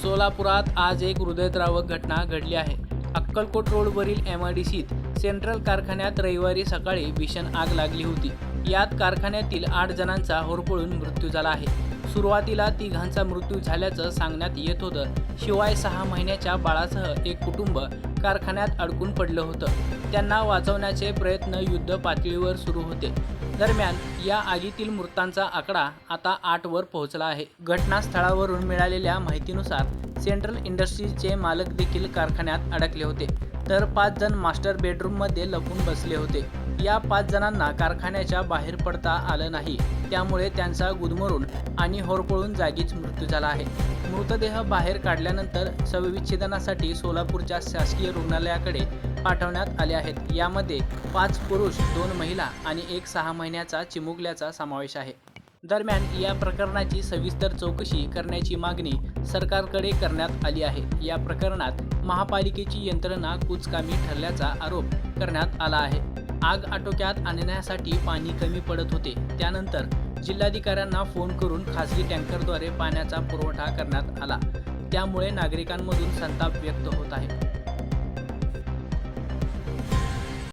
सोलापुरात आज एक हृदयद्रावक घटना घडली आहे। अक्कलकोट रोडवरील MIDCत सेंट्रल कारखान्यात रविवारी सकाळी भीषण आग लागली होती। यात कारखान्यातील 8 जणांचा होरपळून मृत्यू झाला आहे। सुरुवातीला तिघांचा मृत्यू झाल्याचं सांगण्यात येत होतं। शिवाय 6 महिन्याच्या बाळासह एक कुटुंब कारखान्यात अडकून पडलं होतं। त्यांना वाचवण्याचे प्रयत्न युद्ध पातळीवर सुरू होते। दरम्यान या आगीतील मृतांचा आकडा आता 8 वर पोहोचला आहे। घटनास्थळावरून मिळालेल्या माहितीनुसार सेंट्रल इंडस्ट्रीजचे मालक देखील कारखान्यात अडकले होते, तर 5 जण मास्टर बेडरूममध्ये लपून बसले होते। या 5 जणांना कारखान्याच्या बाहेर पडता आलं नाही, त्यामुळे त्यांचा गुदमरून आणि होरपळून जागीच मृत्यू झाला आहे। मृतदेह बाहेर काढल्यानंतर शवविच्छेदनासाठी सोलापूरच्या शासकीय रुग्णालयाकडे पाठवण्यात आले आहेत। यामध्ये 5 पुरुष, 2 महिला आणि एक 6 महिन्याचा चिमुकल्याचा समावेश आहे। दरम्यान या प्रकरणाची सविस्तर चौकशी करण्याची मागणी सरकारकडे करण्यात आली आहे। या प्रकरणात महापालिकेची यंत्रणा कुचकामी ठरल्याचा आरोप करण्यात आला आहे। आग आटोक्यात आणण्यासाठी पाणी कमी पडत होते, त्यानंतर जिल्हाधिकाऱ्यांना फोन करून खासगी टँकरद्वारे पाण्याचा पुरवठा करण्यात आला। त्यामुळे नागरिकांमधून संताप व्यक्त होत आहे।